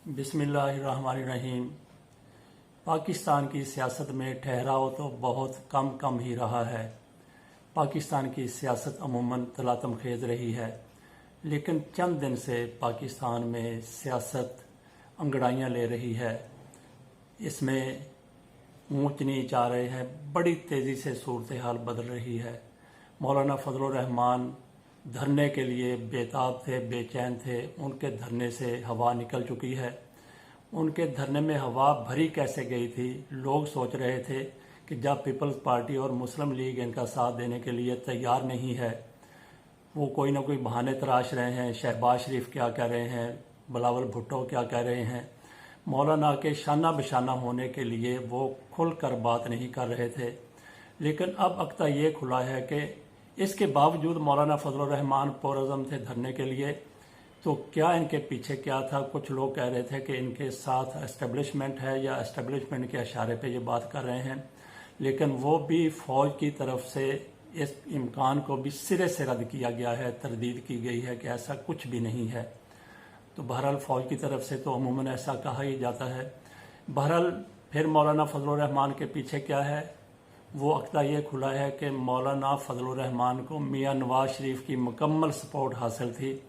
बिस्मिल्लाहिर्रहमानिर्रहीम। पाकिस्तान की सियासत में ठहराव तो बहुत कम ही रहा है। पाकिस्तान की सियासत अमूमन तलातम खेज रही है, लेकिन चंद दिन से पाकिस्तान में सियासत अंगड़ाइयाँ ले रही है। इसमें ऊंच नीच आ रहे हैं, बड़ी तेज़ी से सूरत हाल बदल रही है। मौलाना फजलुर रहमान धरने के लिए बेताब थे, बेचैन थे। उनके धरने से हवा निकल चुकी है। उनके धरने में हवा भरी कैसे गई थी? लोग सोच रहे थे कि जब पीपल्स पार्टी और मुस्लिम लीग इनका साथ देने के लिए तैयार नहीं है, वो कोई ना कोई बहाने तराश रहे हैं। शहबाज शरीफ क्या कह रहे हैं, बिलावल भुट्टो क्या कह रहे हैं, मौलाना के शाना बशाना होने के लिए वो खुलकर बात नहीं कर रहे थे। लेकिन अब अक्ता ये खुला है कि इसके बावजूद मौलाना फजलुर रहमान पुरअज़्म थे धरने के लिए। तो क्या इनके पीछे क्या था? कुछ लोग कह रहे थे कि इनके साथ एस्टेब्लिशमेंट है या एस्टेब्लिशमेंट के इशारे पे ये बात कर रहे हैं, लेकिन वो भी फौज की तरफ से इस इम्कान को भी सिरे से रद्द किया गया है, तरदीद की गई है कि ऐसा कुछ भी नहीं है। तो बहरहाल फ़ौज की तरफ से तो अमूमन ऐसा कहा ही जाता है। बहरहाल फिर मौलाना फजलुर रहमान के पीछे क्या है, वो अक्ता ये खुला है कि मौलाना फजलुर रहमान को मियां नवाज शरीफ की मुकम्मल सपोर्ट हासिल थी।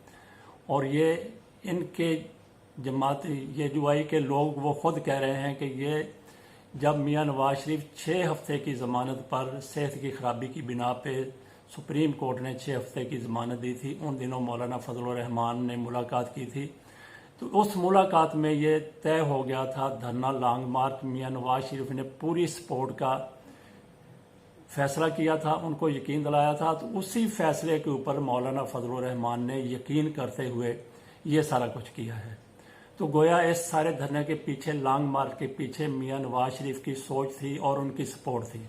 और ये इनके जमात ये के लोग वो ख़ुद कह रहे हैं कि ये जब मियां नवाज शरीफ 6 हफ्ते की ज़मानत पर सेहत की खराबी की बिना पे सुप्रीम कोर्ट ने 6 हफ्ते की ज़मानत दी थी, उन दिनों मौलाना फजलुर रहमान ने मुलाकात की थी। तो उस मुलाकात में ये तय हो गया था धरना लॉन्ग मार्च। मियां नवाज शरीफ ने पूरी सपोर्ट का फैसला किया था, उनको यकीन दिलाया था। तो उसी फैसले के ऊपर मौलाना फजलुर रहमान ने यकीन करते हुए ये सारा कुछ किया है। तो गोया इस सारे धरने के पीछे, लॉन्ग मार्च के पीछे मियां नवाज शरीफ की सोच थी और उनकी सपोर्ट थी।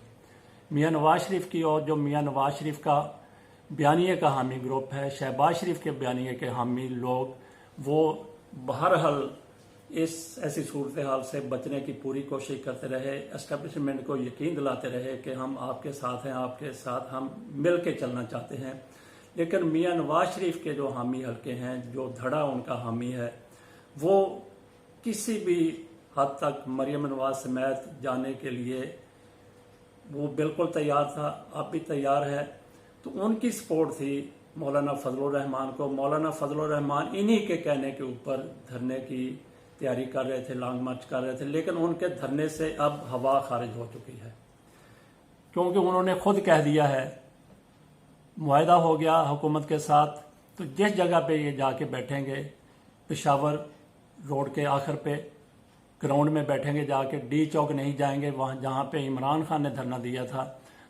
मियां नवाज शरीफ की, और जो मियां नवाज शरीफ का बयानिए का हामी ग्रुप है, शहबाज शरीफ के बयानिए के हामी लोग, वो बहरहाल इस ऐसी सूरत हाल से बचने की पूरी कोशिश करते रहे। एस्टेब्लिशमेंट को यकीन दिलाते रहे कि हम आपके साथ हैं, आपके साथ हम मिल के चलना चाहते हैं। लेकिन मियां नवाज शरीफ के जो हामी हल्के हैं, जो धड़ा उनका हामी है, वो किसी भी हद तक मरियम नवाज समेत जाने के लिए वो बिल्कुल तैयार था, अब भी तैयार है। तो उनकी सपोर्ट थी मौलाना फजलुर रहमान को। मौलाना फजलुर रहमान इन्हीं के कहने के ऊपर धरने की तैयारी कर रहे थे, लॉन्ग मार्च कर रहे थे। लेकिन उनके धरने से अब हवा खारिज हो चुकी है, क्योंकि उन्होंने खुद कह दिया है, मुआहदा हो गया हुकूमत के साथ। तो जिस जगह पे ये जाके बैठेंगे, पेशावर रोड के आखिर पे ग्राउंड में बैठेंगे, जाके डी चौक नहीं जाएंगे, वहाँ जहाँ पे इमरान खान ने धरना दिया था।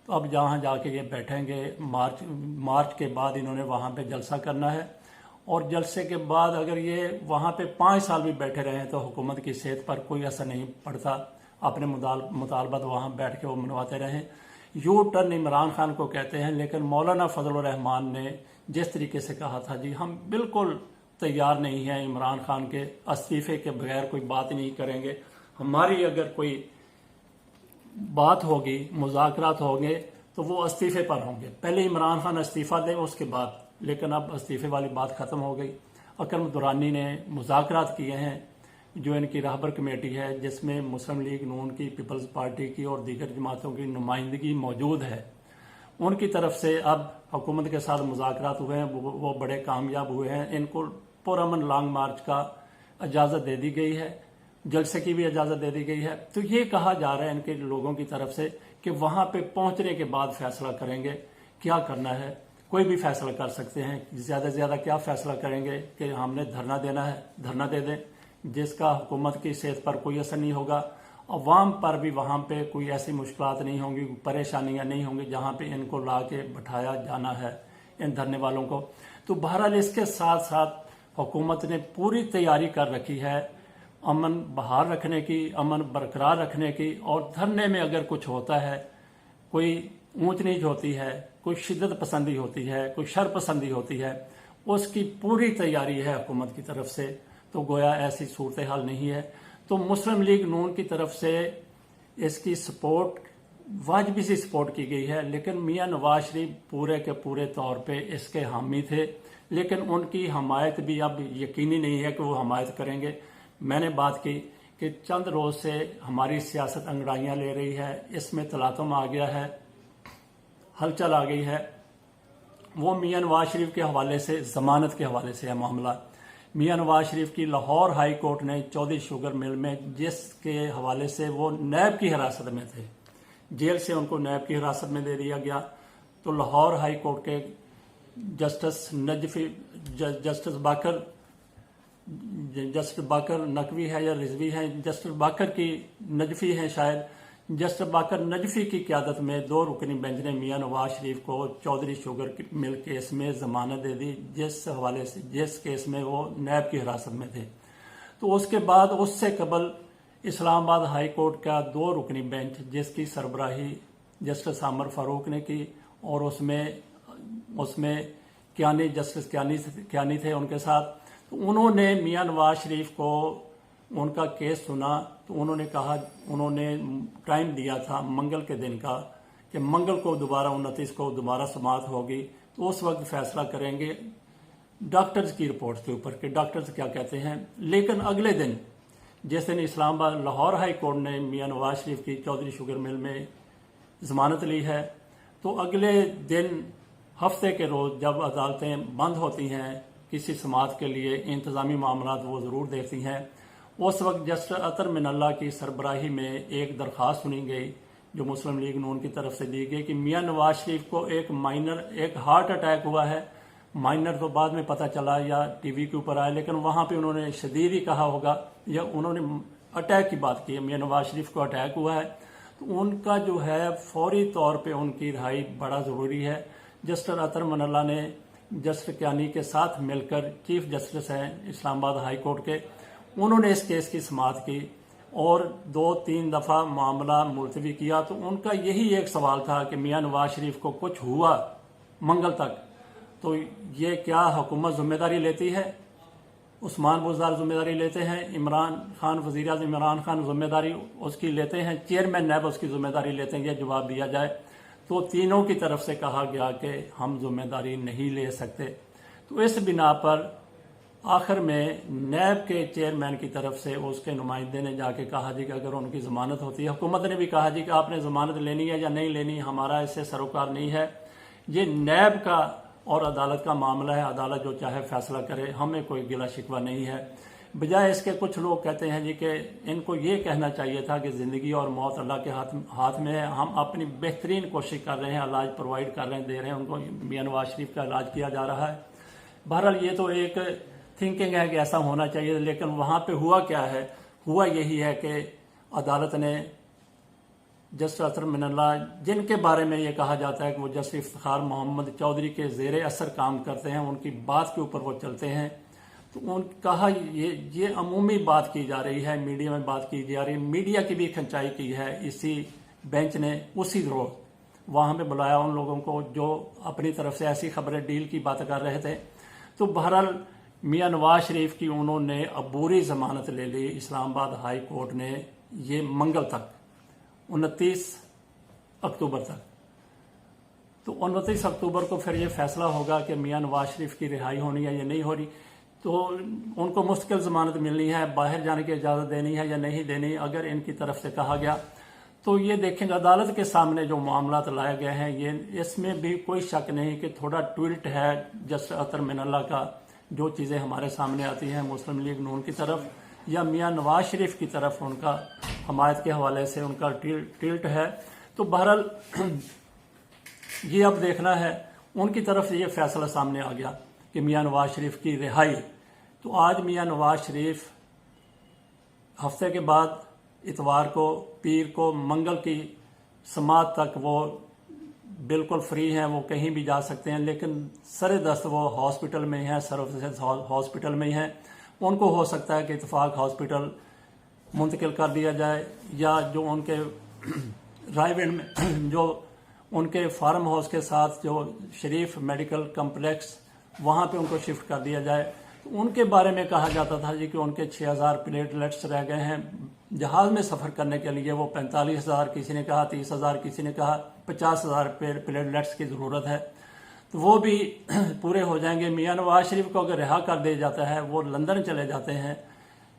तो अब जहाँ जाके ये बैठेंगे, मार्च के बाद इन्होंने वहाँ पे जलसा करना है। और जलसे के बाद अगर ये वहाँ पे 5 साल भी बैठे रहे तो हुकूमत की सेहत पर कोई असर नहीं पड़ता। अपने मुतालबात वहाँ बैठ के वो मनवाते रहें। यू टर्न इमरान खान को कहते हैं। लेकिन मौलाना फजलुर रहमान ने जिस तरीके से कहा था, जी हम बिल्कुल तैयार नहीं हैं इमरान खान के इस्तीफे के बगैर कोई बात नहीं करेंगे। हमारी अगर कोई बात होगी, मुज़ाकरात होंगे, तो वो इस्तीफे पर होंगे। पहले इमरान खान इस्तीफ़ा दें, उसके बाद। लेकिन अब इस्तीफे वाली बात ख़त्म हो गई। अकरम दुरानी ने मुज़ाकरात किए हैं, जो इनकी रहबर कमेटी है, जिसमें मुस्लिम लीग नून की, पीपल्स पार्टी की और दीगर जमातों की नुमाइंदगी मौजूद है। उनकी तरफ से अब हुकूमत के साथ मुज़ाकरात हुए हैं, वो बड़े कामयाब हुए हैं। इनको पुरअमन लॉन्ग मार्च का इजाज़त दे दी गई है, जलसे की भी इजाज़त दे दी गई है। तो ये कहा जा रहा है इनके लोगों की तरफ से कि वहाँ पे पहुँचने के बाद फैसला करेंगे क्या करना है। कोई भी फैसला कर सकते हैं, ज़्यादा से ज़्यादा क्या फैसला करेंगे कि हमने धरना देना है, धरना दे दें, जिसका हुकूमत की सेहत पर कोई असर नहीं होगा। अवाम पर भी वहाँ पे कोई ऐसी मुश्किलात नहीं होंगी, परेशानियाँ नहीं होंगी जहाँ पे इनको ला के बैठाया जाना है, इन धरने वालों को। तो बहरहाल इसके साथ साथ हुकूमत ने पूरी तैयारी कर रखी है अमन बहाल रखने की, अमन बरकरार रखने की। और धरने में अगर कुछ होता है, कोई ऊंच नीच होती है, कोई शिद्दत पसंदी होती है, कोई शर पसंदी होती है, उसकी पूरी तैयारी है हुकूमत की तरफ से। तो गोया ऐसी सूरत हाल नहीं है। तो मुस्लिम लीग नून की तरफ से इसकी सपोर्ट, वाजबी सी सपोर्ट की गई है। लेकिन मियां नवाज शरीफ पूरे के पूरे तौर पे इसके हामी थे, लेकिन उनकी हमायत भी अब यकीनी नहीं है कि वो हमायत करेंगे। मैंने बात की कि चंद रोज से हमारी सियासत अंगड़ाइयां ले रही है, इसमें तलातुम आ गया है, हलचल आ गई है। वो मियां नवाज शरीफ के हवाले से, जमानत के हवाले से है मामला। मियां नवाज शरीफ की लाहौर हाई कोर्ट ने चौधरी शुगर मिल में, जिसके हवाले से वो नैब की हिरासत में थे, जेल से उनको नैब की हिरासत में दे दिया गया। तो लाहौर हाई कोर्ट के जस्टिस बाकर नकवी है या रिजवी है, जस्टिस बाकर की नजफी है शायद, जस्टिस बाकर नजफी की क़यादत में 2 रुकनी बेंच ने मियां नवाज शरीफ को चौधरी शुगर मिल केस में जमानत दे दी, जिस केस में वो नैब की हिरासत में थे। तो उसके बाद उससे कबल इस्लामाबाद हाई कोर्ट का 2 रुकनी बेंच, जिसकी सरबराही जस्टिस आमर फारूक ने की, और उसमें जस्टिस कियानी थे उनके साथ। तो उन्होंने मियां नवाज शरीफ को उनका केस सुना। तो उन्होंने टाइम दिया था मंगल के दिन का, कि मंगल को दोबारा 29 को दोबारा समाअत होगी, तो उस वक्त फैसला करेंगे डॉक्टर्स की रिपोर्ट के ऊपर कि डॉक्टर्स क्या कहते हैं। लेकिन अगले दिन, जिस दिन इस्लामाबाद लाहौर हाई कोर्ट ने मियां नवाज शरीफ की चौधरी शुगर मिल में जमानत ली है, तो अगले दिन हफ्ते के रोज जब अदालतें बंद होती हैं किसी समाअत के लिए, इंतजामी मामला वो जरूर देखती हैं, उस वक्त जस्टिस अतर मिनल्ला की सरबराही में एक दरख्वास्त सुनी गई जो मुस्लिम लीग नून की तरफ से दी गई कि मियां नवाज शरीफ को एक हार्ट अटैक हुआ है। माइनर तो बाद में पता चला या टीवी के ऊपर आया, लेकिन वहां पे उन्होंने शदीद ही कहा होगा, या उन्होंने अटैक की बात की है, मियां नवाज शरीफ को अटैक हुआ है। तो उनका जो है फौरी तौर पे उनकी रिहाई बड़ा ज़रूरी है। जस्टिस अतर मिनल्ला ने जस्टिस कियानी के साथ मिलकर, चीफ जस्टिस हैं इस्लामाबाद हाई कोर्ट के, उन्होंने इस केस की समाअत की और 2-3 दफ़ा मामला मुलतवी किया। तो उनका यही एक सवाल था कि मियां नवाज शरीफ को कुछ हुआ मंगल तक, तो ये क्या हुकूमत जिम्मेदारी लेती है? उस्मान बुज़दार जिम्मेदारी लेते हैं, इमरान खान, वज़ीर आज़म इमरान खान जिम्मेदारी उसकी लेते हैं, चेयरमैन नैब उसकी जिम्मेदारी लेते हैं, यह जवाब दिया जाए। तो तीनों की तरफ से कहा गया कि हम जिम्मेदारी नहीं ले सकते। तो इस बिना पर आखिर में नैब के चेयरमैन की तरफ से उसके नुमाइंदे ने जाके कहा जी कि अगर उनकी जमानत होती है, हुकूमत ने भी कहा जी कि आपने जमानत लेनी है या नहीं लेनी, हमारा इससे सरोकार नहीं है, ये नैब का और अदालत का मामला है, अदालत जो चाहे फैसला करे, हमें कोई गिला शिकवा नहीं है। बजाय इसके कुछ लोग कहते हैं जी कि इनको ये कहना चाहिए था कि ज़िंदगी और मौत अल्लाह के हाथ में है, हम अपनी बेहतरीन कोशिश कर रहे हैं, इलाज प्रोवाइड कर रहे हैं, दे रहे हैं उनको, मियां नवाज शरीफ का इलाज किया जा रहा है। बहरहाल ये तो एक थिंकिंग है कि ऐसा होना चाहिए, लेकिन वहाँ पे हुआ क्या है? हुआ यही है कि अदालत ने जस्टिस अतर मिनल्ला, जिनके बारे में ये कहा जाता है कि वो जस्टिस इफ्तिखार मोहम्मद चौधरी के ज़ेरे असर काम करते हैं, उनकी बात के ऊपर वो चलते हैं, तो कहा ये अमूमी बात की जा रही है, मीडिया में बात की जा रही है, मीडिया की भी खंचाई की है इसी बेंच ने। उसी रोज वहाँ पे बुलाया उन लोगों को जो अपनी तरफ से ऐसी खबरें डील की बात कर रहे थे। तो बहरहाल मियां नवाज शरीफ की उन्होंने अबूरी जमानत ले ली इस्लामाबाद हाई कोर्ट ने, ये मंगल तक, 29 अक्टूबर तक। तो 29 अक्टूबर को फिर ये फैसला होगा कि मियां नवाज शरीफ की रिहाई होनी है या नहीं हो रही। तो उनको मुश्किल जमानत मिलनी है, बाहर जाने की इजाज़त देनी है या नहीं देनी, अगर इनकी तरफ से कहा गया तो ये देखेंगे। अदालत के सामने जो मामला लाए गए हैं, ये इसमें भी कोई शक नहीं कि थोड़ा ट्विल्ट है जस्टिस अतर मिनल्ला का। जो चीज़ें हमारे सामने आती हैं मुस्लिम लीग नून की तरफ या मियां नवाज शरीफ की तरफ, उनका हमायत के हवाले से उनका टिल्ट है। तो बहरहाल ये अब देखना है, उनकी तरफ से ये फैसला सामने आ गया कि मियां नवाज शरीफ की रिहाई। तो आज मियां नवाज शरीफ हफ्ते के बाद इतवार को, पीर को, मंगल की समाअत तक वो बिल्कुल फ्री हैं, वो कहीं भी जा सकते हैं, लेकिन सरे दस्त वो हॉस्पिटल में हैं, सर्विसेज हॉस्पिटल में ही हैं। उनको हो सकता है कि इत्तेफाक हॉस्पिटल मुंतकिल कर दिया जाए, या जो उनके रायविंड में जो उनके फार्म हाउस के साथ जो शरीफ मेडिकल कम्प्लेक्स, वहाँ पे उनको शिफ्ट कर दिया जाए। तो उनके बारे में कहा जाता था जी कि उनके 6000 प्लेटलेट्स रह गए हैं जहाज़ में सफ़र करने के लिए। वो 45,000 किसी ने कहा, 30,000 किसी ने कहा, 50,000 प्लेटलेट्स की ज़रूरत है, तो वो भी पूरे हो जाएंगे। मियां नवाज शरीफ को अगर रिहा कर दिया जाता है, वो लंदन चले जाते हैं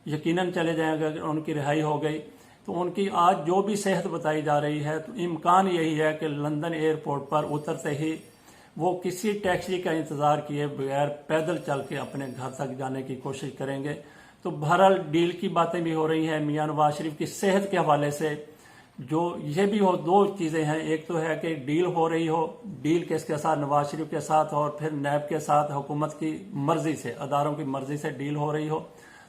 यकीनन चले जाएंगे। अगर उनकी रिहाई हो गई तो उनकी आज जो भी सेहत बताई जा रही है, तो इम्कान यही है कि लंदन एयरपोर्ट पर उतरते ही वो किसी टैक्सी का इंतज़ार किए बगैर पैदल चल के अपने घर तक जाने की कोशिश करेंगे। तो बहरहाल डील की बातें भी हो रही हैं मियां नवाज शरीफ की सेहत के हवाले से। जो ये भी हो, दो चीज़ें हैं, एक तो है कि डील हो रही हो, डील किसके साथ, नवाज शरीफ के साथ, और फिर नैब के साथ हुकूमत की मर्जी से, अदारों की मर्जी से डील हो रही हो,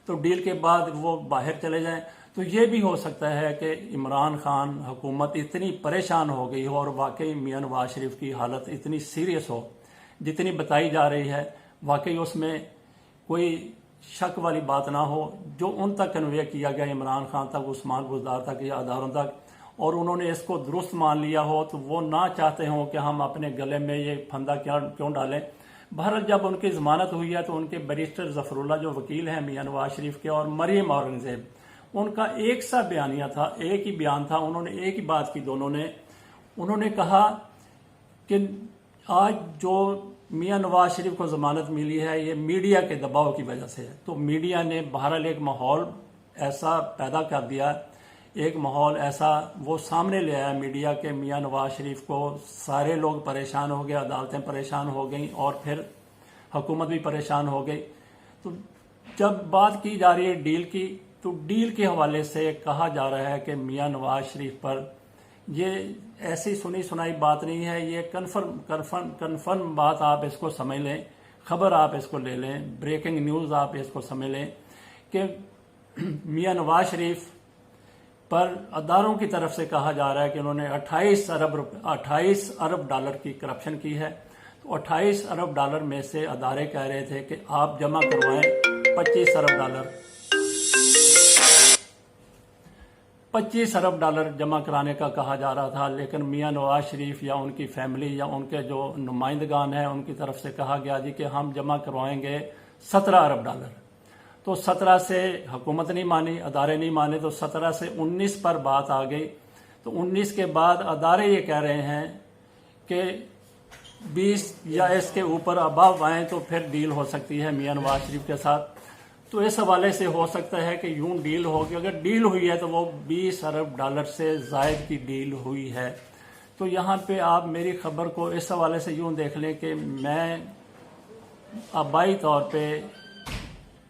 तो डील के बाद वो बाहर चले जाएं। तो ये भी हो सकता है कि इमरान खान हुकूमत इतनी परेशान हो गई हो और वाकई मियां नवाज शरीफ की हालत इतनी सीरियस हो जितनी बताई जा रही है, वाकई उसमें कोई शक वाली बात ना हो, जो उन तक कन्वे किया गया, इमरान खान तक, उस्मान बुज़दार तक या अदारों तक, और उन्होंने इसको दुरुस्त मान लिया हो, तो वो ना चाहते हों कि हम अपने गले में ये फंदा क्यों डालें। बहरहाल जब उनकी जमानत हुई है तो उनके बैरिस्टर जफरुल्ला जो वकील हैं मियां नवाज शरीफ के, और मरियम औरंगजेब, उनका एक सा बयानिया था, एक ही बयान था, उन्होंने एक ही बात की दोनों ने। उन्होंने कहा कि आज जो मियां नवाज शरीफ को जमानत मिली है ये मीडिया के दबाव की वजह से है। तो मीडिया ने बहरहाल एक माहौल ऐसा पैदा कर दिया, एक माहौल ऐसा वो सामने ले आया मीडिया के, मियां नवाज शरीफ को सारे लोग परेशान हो गए, अदालतें परेशान हो गई और फिर हुकूमत भी परेशान हो गई। तो जब बात की जा रही है डील की, तो डील के हवाले से कहा जा रहा है कि मियां नवाज शरीफ पर ये ऐसी सुनी सुनाई बात नहीं है, ये कन्फर्म बात आप इसको समझ लें, खबर आप इसको ले लें, ब्रेकिंग न्यूज़ आप इसको समझ लें कि मियां नवाज शरीफ पर अदारों की तरफ से कहा जा रहा है कि उन्होंने 28 अरब डॉलर की करप्शन की है। तो 28 अरब डॉलर में से अदारे कह रहे थे कि आप जमा करवाएं 25 अरब डॉलर, 25 अरब डॉलर जमा कराने का कहा जा रहा था। लेकिन मियां नवाज शरीफ या उनकी फैमिली या उनके जो नुमाइंदगान हैं उनकी तरफ से कहा गया जी कि हम जमा करवाएंगे 17 अरब डॉलर। तो 17 से हुकूमत नहीं मानी, अदारे नहीं माने, तो 17 से 19 पर बात आ गई। तो 19 के बाद अदारे ये कह रहे हैं कि 20 या इसके ऊपर अबाव आए तो फिर डील हो सकती है मियां नवाज शरीफ के साथ। तो इस हवाले से हो सकता है कि यूं डील होगी, अगर डील हुई है तो वो 20 अरब डॉलर से ज़ायद की डील हुई है। तो यहाँ पे आप मेरी खबर को इस हवाले से यूं देख लें कि मैं आबाई तौर पे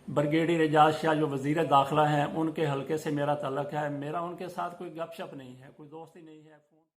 ब्रिगेडियर एजाज शाह जो वज़ीर दाखिला हैं उनके हलके से मेरा तल्लुक़ है, मेरा उनके साथ कोई गपशप नहीं है, कोई दोस्ती नहीं है।